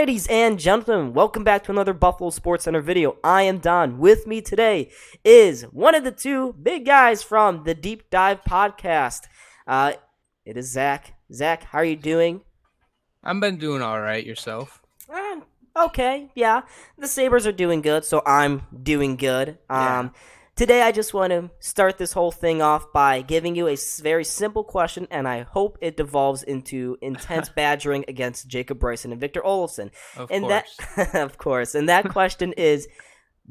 Ladies and gentlemen, welcome back to another Buffalo SportsCenter video. I am Don. With me today is one of the two big guys from the Deep Dive podcast. It is Zach. Zach, how are you doing? I've been doing all right. Yourself? Okay, yeah. The Sabres are doing good, so I'm doing good. Yeah. Today I just want to start this whole thing off by giving you a very simple question, and I hope it devolves into intense badgering against Jacob Bryson and Victor Olofsson. Of And that, course. of course, and that question is,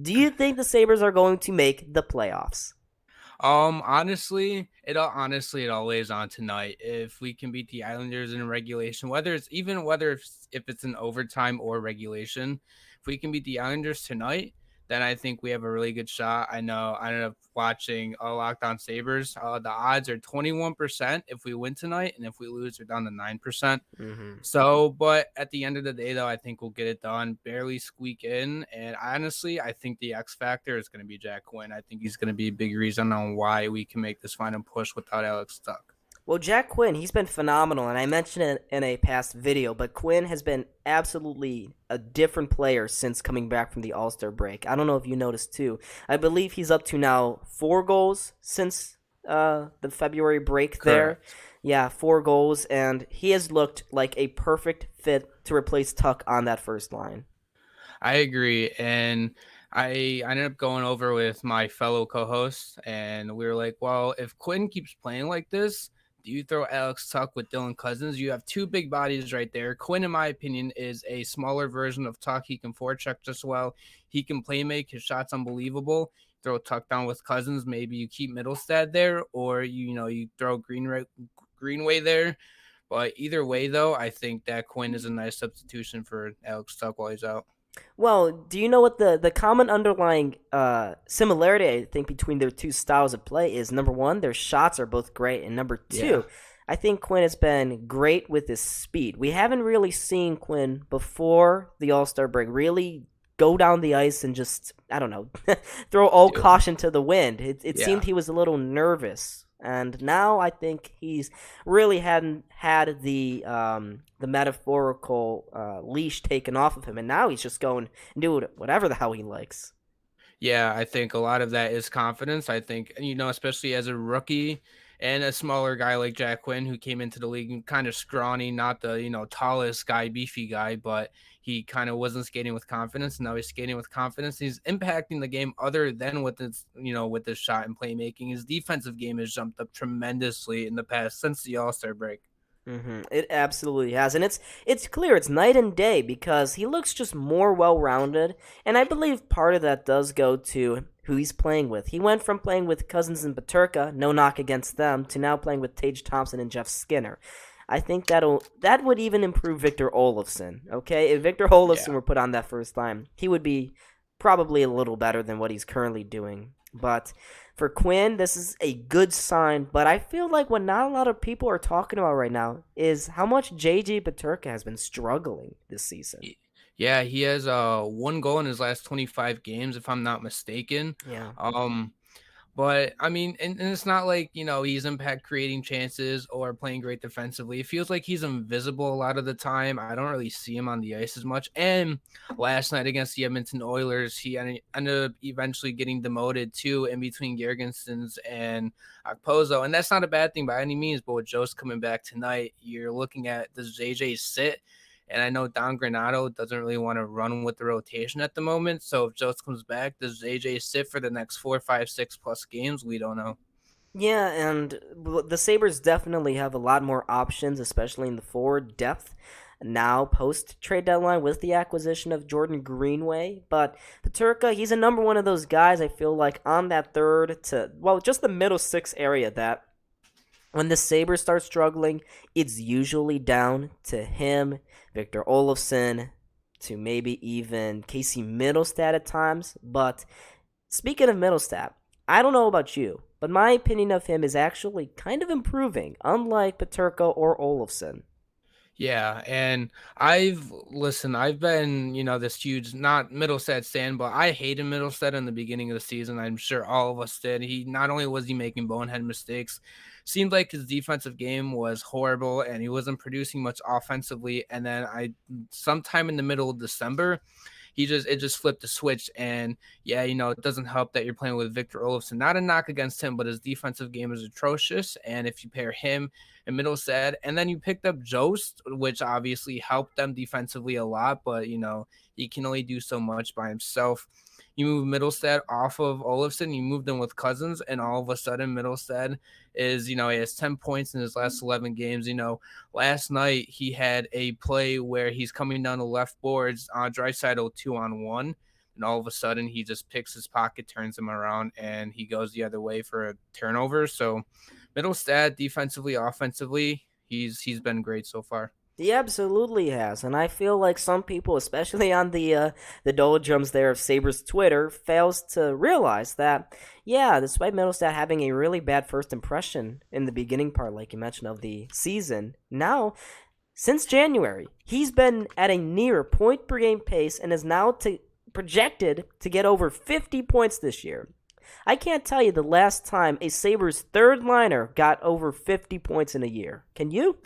do you think the Sabres are going to make the playoffs? Honestly, it all lays on tonight. If we can beat the Islanders in regulation, whether if it's in overtime or regulation, if we can beat the Islanders tonight, then I think we have a really good shot. I know I ended up watching Locked On Sabres. The odds are 21% if we win tonight, and if we lose, they're down to 9%. Mm-hmm. So, but at the end of the day, though, I think we'll get it done, barely squeak in. And honestly, I think the X factor is going to be Jack Quinn. I think he's going to be a big reason on why we can make this final push without Alex Tuck. Well, Jack Quinn, he's been phenomenal, and I mentioned it in a past video, but Quinn has been absolutely a different player since coming back from the All-Star break. I don't know if you noticed, too. I believe he's up to now 4 goals since the February break there. Correct. Yeah, 4 goals, and he has looked like a perfect fit to replace Tuck on that first line. I agree. And I ended up going over with my fellow co-hosts, and we were like, well, if Quinn keeps playing like this, do you throw Alex Tuck with Dylan Cousins? You have two big bodies right there. Quinn, in my opinion, is a smaller version of Tuck. He can forecheck just well. He can play make. His shot's unbelievable. Throw Tuck down with Cousins. Maybe you keep Middlestad there, or you throw Greenway there. But either way, though, I think that Quinn is a nice substitution for Alex Tuck while he's out. Well, do you know what the common underlying similarity, I think, between their two styles of play is? Number one, their shots are both great, and number two, Yeah. I think Quinn has been great with his speed. We haven't really seen Quinn before the All-Star break really go down the ice and just, I don't know, throw all Dude. caution to the wind. It Yeah. seemed he was a little nervous. And now I think he's really hadn't had the metaphorical leash taken off of him, and now he's just going and do whatever the hell he likes. Yeah, I think a lot of that is confidence. I think, especially as a rookie and a smaller guy like Jack Quinn, who came into the league kind of scrawny, not the, tallest guy, beefy guy, but he kind of wasn't skating with confidence. Now he's skating with confidence. He's impacting the game other than with his shot and playmaking. His defensive game has jumped up tremendously in the past since the All-Star break. It absolutely has, and it's clear it's night and day because he looks just more well-rounded, and I believe part of that does go to who he's playing with. He went from playing with Cousins and Peterka, no knock against them, to now playing with Tage Thompson and Jeff Skinner. I think that would even improve Victor Olofsson. Okay, if Victor Olofsson Yeah. were put on that first line, he would be probably a little better than what he's currently doing. But for Quinn, this is a good sign, but I feel like what not a lot of people are talking about right now is how much JJ Peterka has been struggling this season. Yeah, he has 1 goal in his last 25 games, if I'm not mistaken. Yeah. But I mean, and it's not like, he's impact creating chances or playing great defensively. It feels like he's invisible a lot of the time. I don't really see him on the ice as much. And last night against the Edmonton Oilers, he ended up eventually getting demoted too in between Gergensons and Okposo. And that's not a bad thing by any means. But with Jost coming back tonight, you're looking at, does JJ sit? And I know Don Granato doesn't really want to run with the rotation at the moment. So if Jost comes back, does AJ sit for the next 4, 5, 6+ games? We don't know. Yeah, and the Sabres definitely have a lot more options, especially in the forward depth now post-trade deadline with the acquisition of Jordan Greenway. But Peterka, he's a number one of those guys, I feel like, on that third to, well, just the middle six area that when the Sabres start struggling, it's usually down to him, Victor Olofsson, to maybe even Casey Middlestad at times. But speaking of Middlestad, I don't know about you, but my opinion of him is actually kind of improving, unlike Peterka or Olofsson. Yeah, and I've been, this huge not Middlestead stan, but I hated Middlestead in the beginning of the season. I'm sure all of us did. He not only was he making bonehead mistakes, seemed like his defensive game was horrible and he wasn't producing much offensively. And then I sometime in the middle of December, it just flipped the switch. And yeah, it doesn't help that you're playing with Victor Olofsson. Not a knock against him, but his defensive game is atrocious. And if you pair him and Middlestead, and then you picked up Jost, which obviously helped them defensively a lot, but he can only do so much by himself. You move Middlestead off of Olofsson, you move them with Cousins, and all of a sudden Middlestead he has 10 points in his last 11 games. Last night he had a play where he's coming down the left boards on Draisaitl 2-on-1, and all of a sudden he just picks his pocket, turns him around, and he goes the other way for a turnover. So Middlestead, defensively, offensively, he's been great so far. He absolutely has, and I feel like some people, especially on the doldrums there of Sabres Twitter, fails to realize that, yeah, despite Middlestat having a really bad first impression in the beginning part, like you mentioned, of the season, now since January, he's been at a near point per game pace and is now projected to get over 50 points this year. I can't tell you the last time a Sabres third liner got over 50 points in a year. Can you?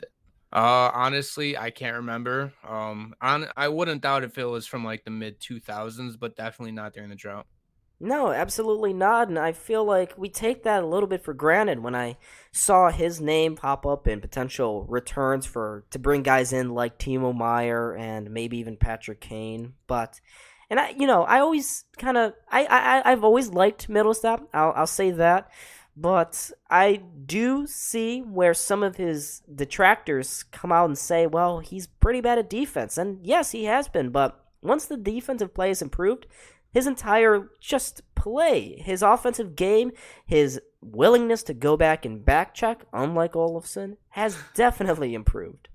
Honestly, I can't remember. I wouldn't doubt if it was from like the mid 2000s, but definitely not during the drought. No, absolutely not. And I feel like we take that a little bit for granted when I saw his name pop up in potential returns for to bring guys in like Timo Meyer and maybe even Patrick Kane. But and I always kind of I've always liked Middlestop. I'll say that. But I do see where some of his detractors come out and say, well, he's pretty bad at defense. And yes, he has been. But once the defensive play has improved, his entire just play, his offensive game, his willingness to go back and back check, unlike Olofsson, has definitely improved.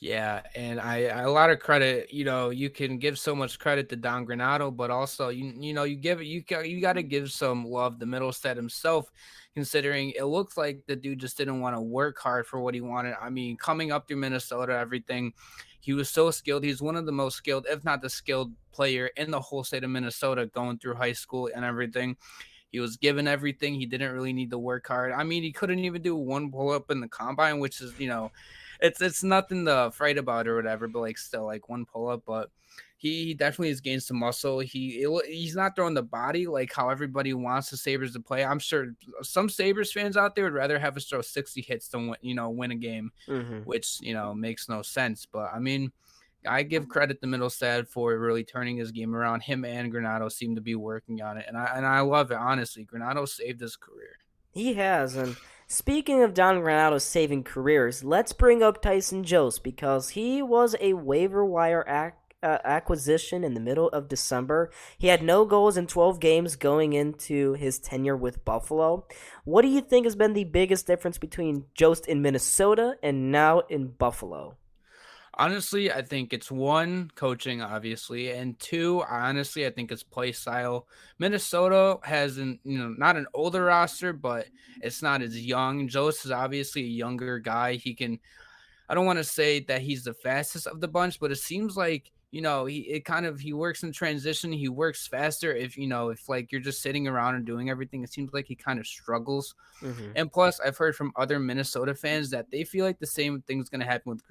Yeah, and I a lot of credit. You can give so much credit to Don Granato, but also you got to give some love to Middlestead himself, considering it looks like the dude just didn't want to work hard for what he wanted. I mean, coming up through Minnesota, everything, he was so skilled. He's one of the most skilled, if not the skilled player in the whole state of Minnesota, going through high school and everything. He was given everything. He didn't really need to work hard. I mean, he couldn't even do one pull up in the combine, which is, it's nothing to fight about or whatever, but like still like one pull up. But he definitely has gained some muscle. He's not throwing the body like how everybody wants the Sabres to play. I'm sure some Sabres fans out there would rather have us throw 60 hits than win a game, Mm-hmm. which makes no sense. But I mean, I give credit to Middlestad for really turning his game around. Him and Granato seem to be working on it, and I love it, honestly. Granato saved his career. He has, and speaking of Don Granato's saving careers, let's bring up Tyson Jost because he was a waiver wire acquisition in the middle of December. He had no goals in 12 games going into his tenure with Buffalo. What do you think has been the biggest difference between Jost in Minnesota and now in Buffalo? Honestly, I think it's one, coaching, obviously, and two, honestly, I think it's play style. Minnesota has not an older roster, but it's not as young. Jost is obviously a younger guy. I don't want to say that he's the fastest of the bunch, but it seems like he works in transition. He works faster. If like you're just sitting around and doing everything, it seems like he kind of struggles. Mm-hmm. And plus, I've heard from other Minnesota fans that they feel like the same thing's going to happen with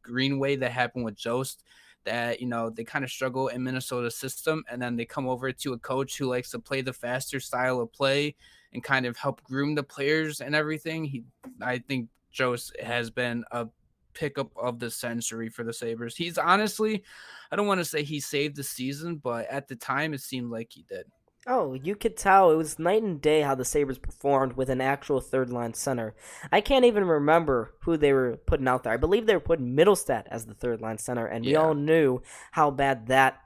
Greenway that happened with Jost. That they kind of struggle in Minnesota system, and then they come over to a coach who likes to play the faster style of play and kind of help groom the players and everything. I think Jost has been a pickup of the century for the Sabres. He's honestly, I don't want to say he saved the season, but at the time it seemed like he did. Oh, you could tell it was night and day how the Sabres performed with an actual third line center. I can't even remember who they were putting out there. I believe they were putting Middlestat as the third line center, and we Yeah. all knew how bad that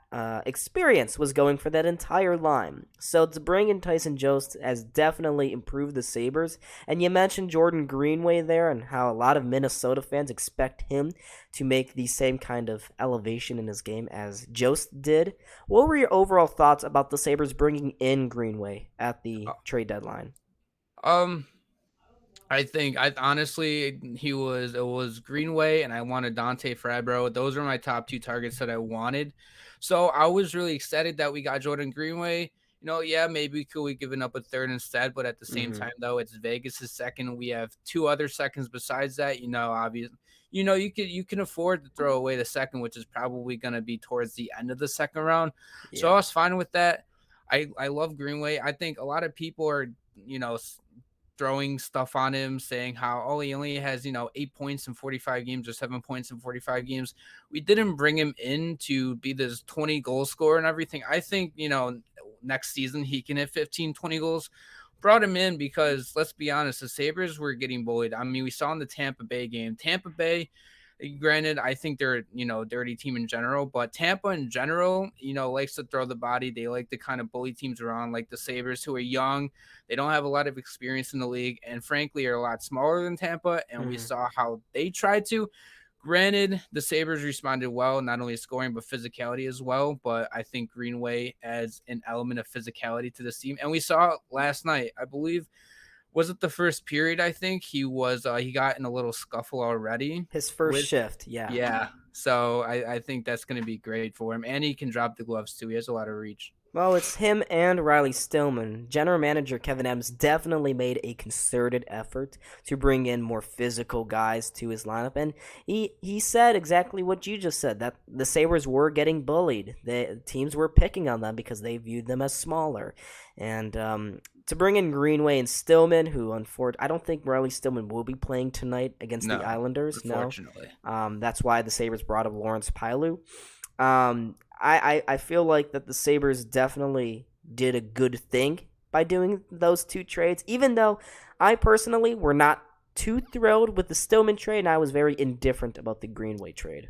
experience was going for that entire line. So to bring in Tyson Jost has definitely improved the Sabres. And you mentioned Jordan Greenway there and how a lot of Minnesota fans expect him to make the same kind of elevation in his game as Jost did. What were your overall thoughts about the Sabres bringing in Greenway at the trade deadline? Um, I think I honestly it was Greenway and I wanted Dante Fabro. Those were my top two targets that I wanted. So I was really excited that we got Jordan Greenway. Yeah, maybe we could we given up a third instead, but at the same Hmm. time though, it's Vegas' second. We have two other seconds besides that. Obviously, you can afford to throw away the second, which is probably going to be towards the end of the second round. So I Yeah. was fine with that. I love Greenway. I think a lot of people are throwing stuff on him, saying how, oh, he only has, 8 points in 45 games or 7 points in 45 games. We didn't bring him in to be this 20 goal scorer and everything. I think, next season he can hit 15, 20 goals. Brought him in because let's be honest, the Sabres were getting bullied. I mean, we saw in the Tampa Bay game. Tampa Bay, granted, I think they're a dirty team in general, but Tampa in general, likes to throw the body. They like to kind of bully teams around, like the Sabres, who are young. They don't have a lot of experience in the league, and frankly, are a lot smaller than Tampa. And we Hmm. saw how they tried to. Granted, the Sabres responded well, not only scoring, but physicality as well. But I think Greenway adds an element of physicality to this team. And we saw last night, I believe, was it the first period? I think he got in a little scuffle already His first with, shift, yeah. yeah. So I think that's going to be great for him. And he can drop the gloves too. He has a lot of reach. Well, it's him and Riley Stillman. General manager Kevin Adams definitely made a concerted effort to bring in more physical guys to his lineup, and he said exactly what you just said, that the Sabres were getting bullied. The teams were picking on them because they viewed them as smaller, and to bring in Greenway and Stillman, who unfortunately I don't think Riley Stillman will be playing tonight against the No, Islanders. No, unfortunately. that's why the Sabres brought up Lawrence Pilu. I feel like that the Sabres definitely did a good thing by doing those two trades, even though I personally were not too thrilled with the Stillman trade, and I was very indifferent about the Greenway trade.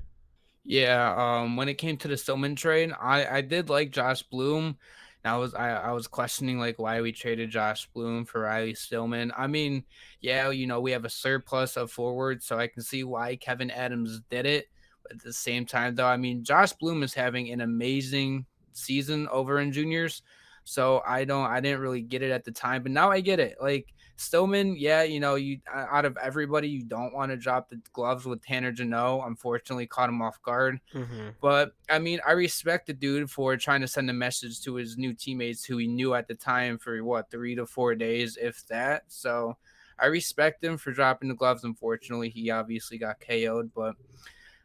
Yeah, when it came to the Stillman trade, I did like Josh Bloom. And I was questioning like why we traded Josh Bloom for Riley Stillman. I mean, yeah, we have a surplus of forwards, so I can see why Kevin Adams did it. But at the same time, though, I mean, Josh Bloom is having an amazing season over in juniors. So I didn't really get it at the time, but now I get it. Like Stillman, yeah, you out of everybody, you don't want to drop the gloves with Tanner Janot. Unfortunately, caught him off guard. Mm-hmm. But I mean, I respect the dude for trying to send a message to his new teammates who he knew at the time for what 3 to 4 days, if that. So I respect him for dropping the gloves. Unfortunately, he obviously got KO'd, but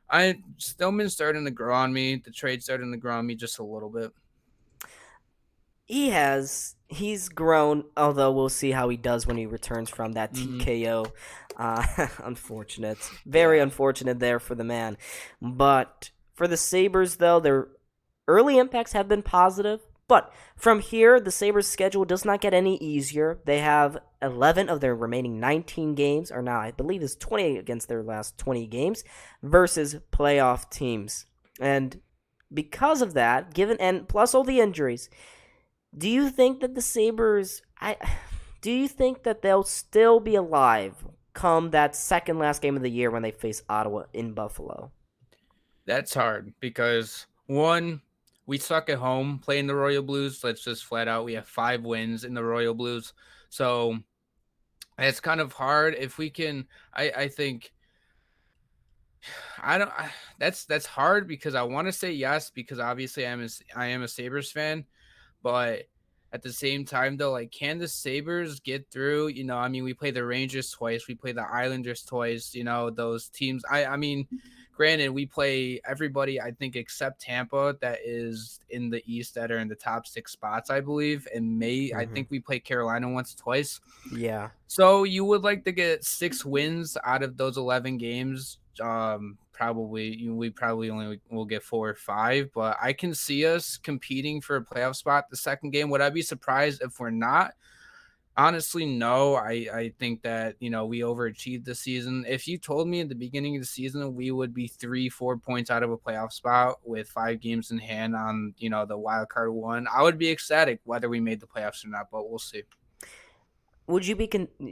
I Stillman's starting to grow on me. The trade starting to grow on me just a little bit. He's grown, although we'll see how he does when he returns from that Mm-hmm. TKO. Unfortunate, very Yeah. unfortunate there for the man. But for the Sabres, though, their early impacts have been positive. But from here, the Sabres' schedule does not get any easier. They have 11 of their remaining 19 games, or now I believe is 20 against their last 20 games, versus playoff teams. And because of that, given and plus all the injuries, do you think that the Sabres I do you think that they'll still be alive come that second last game of the year when they face Ottawa in Buffalo? That's hard because one, we suck at home playing the Royal Blues. Let's just flat out, we have 5 wins in the Royal Blues. So it's kind of hard if we can. I think I don't. That's hard because I want to say yes because obviously I am a Sabres fan, but at the same time though, like can the Sabres get through? I mean, we play the Rangers twice, we play the Islanders twice. Those teams. I mean, granted, we play everybody I think except Tampa that is in the East that are in the top 6 spots, I believe. And I Mm-hmm. think we play Carolina once, twice. Yeah. So you would like to get 6 wins out of those 11 games. Probably we probably only will get 4 or 5, but I can see us competing for a playoff spot the second game. Would I be surprised if we're not? Honestly, no. I think that we overachieved this season. If you told me at the beginning of the season we would be 3 4 points out of a playoff spot with 5 games in hand on the wild card one, I would be ecstatic whether we made the playoffs or not. But we'll see. Would you be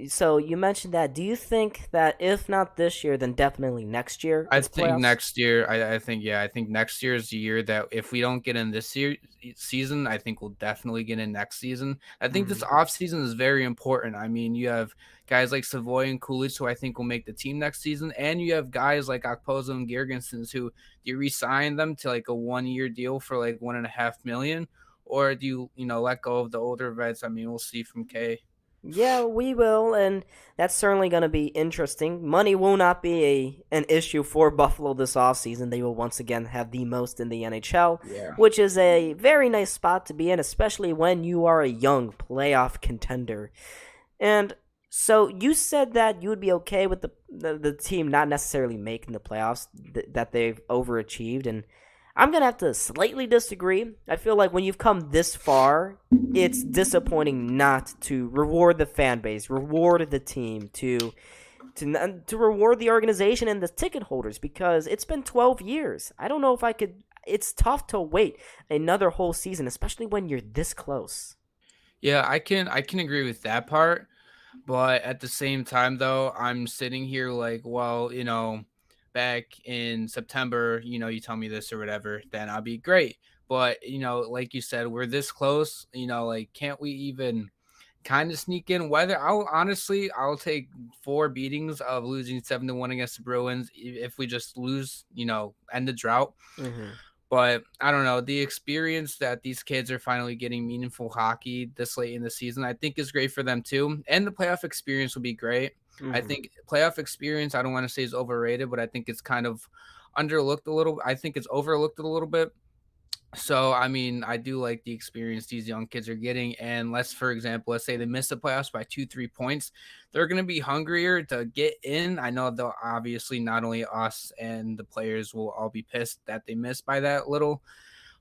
so you mentioned that? Do you think that if not this year, then definitely next year I it's think playoffs? next year, I think, yeah, I think next year is the year that if we don't get in this year season, I think we'll definitely get in next season. I think this Hmm. offseason is very important. I mean, you have guys like Savoy and Coolidge, who I think will make the team next season, and you have guys like Okposo and Girgensons, who do you re-sign them to like a 1 year deal for like 1.5 million, or do you let go of the older vets? I mean, we'll see from K. Yeah, we will, and that's certainly going to be interesting. Money will not be an issue for Buffalo this offseason. They will once again have the most in the NHL, Yeah. which is a very nice spot to be in, especially when you are a young playoff contender. And so you said that you would be okay with the team not necessarily making the playoffs, that they've overachieved. And I'm going to have to slightly disagree. I feel like when you've come this far, it's disappointing not to reward the fan base, reward the team, to reward the organization and the ticket holders because it's been 12 years. I don't know if I could. It's tough to wait another whole season, especially when you're this close. Yeah, I can agree with that part. But at the same time, though, I'm sitting here like, well, back in September, you tell me this or whatever, then I'll be great. But, like you said, we're this close, like, can't we even kind of sneak in weather? I'll take 4 beatings of losing 7-1 against the Bruins if we just lose, end the drought. Hmm. But I don't know. The experience that these kids are finally getting meaningful hockey this late in the season, I think is great for them too. And the playoff experience will be great. I Hmm. think playoff experience, I don't want to say is overrated, but I think it's kind of underlooked a little. I think it's overlooked a little bit. So, I mean, I do like the experience these young kids are getting. And for example, let's say they miss the playoffs by 2, 3 points. They're going to be hungrier to get in. I know they'll obviously not only us and the players will all be pissed that they missed by that little,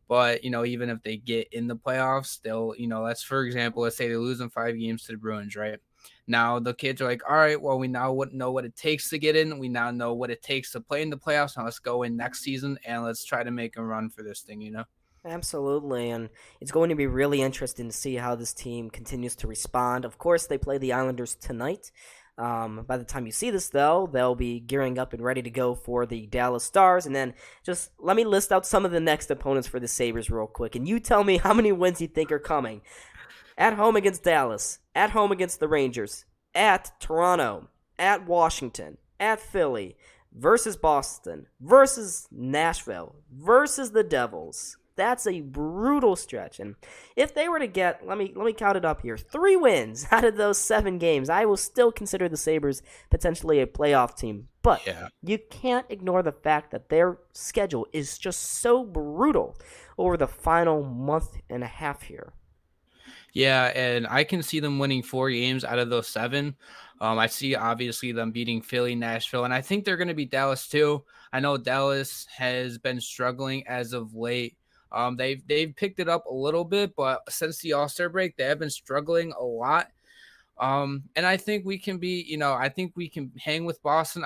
but, even if they get in the playoffs, they'll, let's, for example, let's say they lose in 5 games to the Bruins, right? Now the kids are like, all right, well, we now know what it takes to get in. We now know what it takes to play in the playoffs. Now let's go in next season and let's try to make a run for this thing. Absolutely, and it's going to be really interesting to see how this team continues to respond. Of course, they play the Islanders tonight. By the time you see this, though, they'll be gearing up and ready to go for the Dallas Stars. And then just let me list out some of the next opponents for the Sabres real quick, and you tell me how many wins you think are coming. At home against Dallas, at home against the Rangers, at Toronto, at Washington, at Philly, versus Boston, versus Nashville, versus the Devils. That's a brutal stretch. And if they were to get, let me count it up here, 3 wins out of those 7 games, I will still consider the Sabres potentially a playoff team. But Yeah. you can't ignore the fact that their schedule is just so brutal over the final month and a half here. Yeah, and I can see them winning 4 games out of those 7. I see obviously them beating Philly, Nashville, and I think they're going to beat Dallas too. I know Dallas has been struggling as of late. They've picked it up a little bit, but since the All Star break, they have been struggling a lot. And I think we can be, I think we can hang with Boston.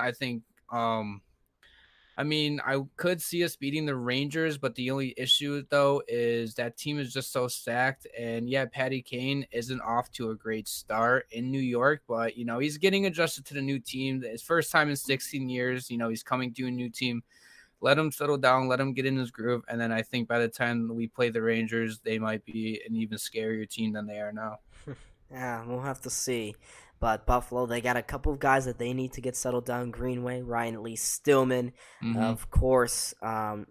I mean, I could see us beating the Rangers, but the only issue though is that team is just so stacked. And yeah, Patty Kane isn't off to a great start in New York, but he's getting adjusted to the new team. His first time in 16 years. He's coming to a new team. Let him settle down, let him get in his groove, and then I think by the time we play the Rangers, they might be an even scarier team than they are now. Yeah, we'll have to see. But Buffalo, they got a couple of guys that they need to get settled down. Greenway, Ryan Lee Stillman, Hmm. of course.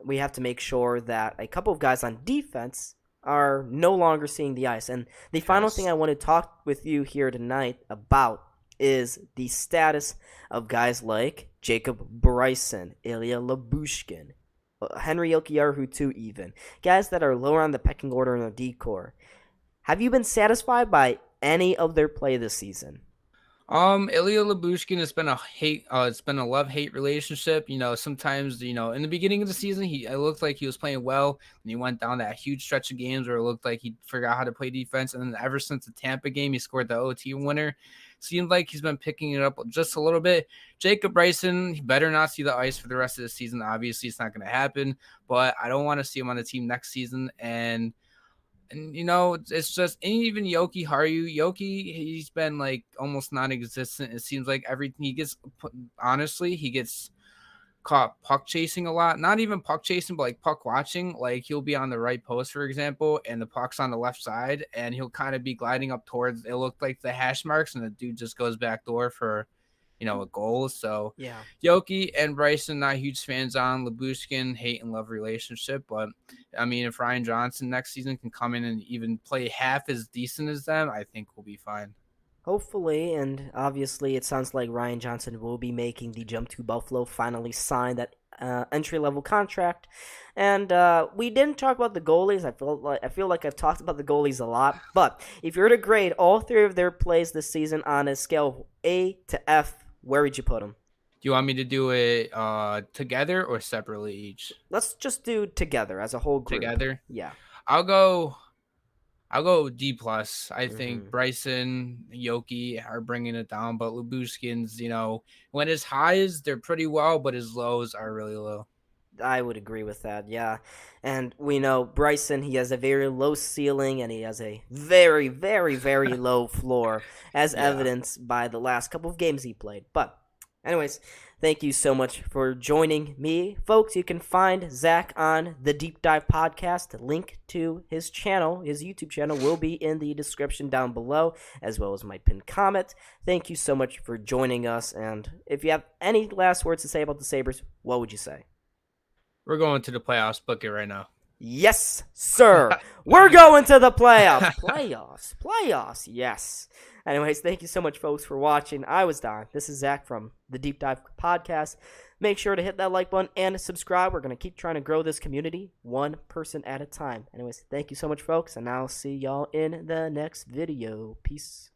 We have to make sure that a couple of guys on defense are no longer seeing the ice. And the final thing Yes. I want to talk with you here tonight about is the status of guys like Jacob Bryson, Ilya Labushkin, Henry Ilkiarhu too, even guys that are lower on the pecking order in the decor. Have you been satisfied by any of their play this season? Ilya Labushkin has been it's been a love-hate relationship. Sometimes, in the beginning of the season, it looked like he was playing well, and he went down that huge stretch of games where it looked like he forgot how to play defense. And then ever since the Tampa game, he scored the OT winner. Seems like he's been picking it up just a little bit. Jacob Bryson, he better not see the ice for the rest of the season. Obviously, it's not going to happen, but I don't want to see him on the team next season. And And it's just, and even Yoki Haru. Yoki, he's been like almost non-existent. It seems like everything he gets. Honestly, he gets caught puck chasing a lot. Not even puck chasing, but like puck watching. Like he'll be on the right post, for example, and the puck's on the left side, and he'll kind of be gliding up towards. It looked like the hash marks, and the dude just goes back door for a goal. So Yeah. Yoki and Bryson, not huge fans on. Labushkin, hate and love relationship. But I mean, if Ryan Johnson next season can come in and even play half as decent as them, I think we'll be fine. Hopefully, and obviously, it sounds like Ryan Johnson will be making the jump to Buffalo, finally sign that entry level contract. And we didn't talk about the goalies. I feel like I've talked about the goalies a lot. But if you were to grade all three of their plays this season on a scale of A to F, where would you put them? Do you want me to do it together or separately each? Let's just do together as a whole group. Together. Yeah. I'll go. I'll go D plus. I think Hmm. Bryson, Yoki are bringing it down, but Lubushkin's, when his highs they're pretty well, but his lows are really low. I would agree with that, yeah. And we know Bryson, he has a very low ceiling and he has a very, very, very low floor, as Yeah. evidenced by the last couple of games he played. But, anyways, thank you so much for joining me. Folks, you can find Zach on the Deep Dive Podcast. The link to his channel, his YouTube channel, will be in the description down below, as well as my pinned comment. Thank you so much for joining us. And if you have any last words to say about the Sabres, what would you say? We're going to the playoffs. Book it right now. Yes, sir. We're going to the playoffs. Playoffs. Yes. Anyways, thank you so much, folks, for watching. I was Don. This is Zach from the Deep Dive Podcast. Make sure to hit that like button and subscribe. We're going to keep trying to grow this community one person at a time. Anyways, thank you so much, folks, and I'll see y'all in the next video. Peace.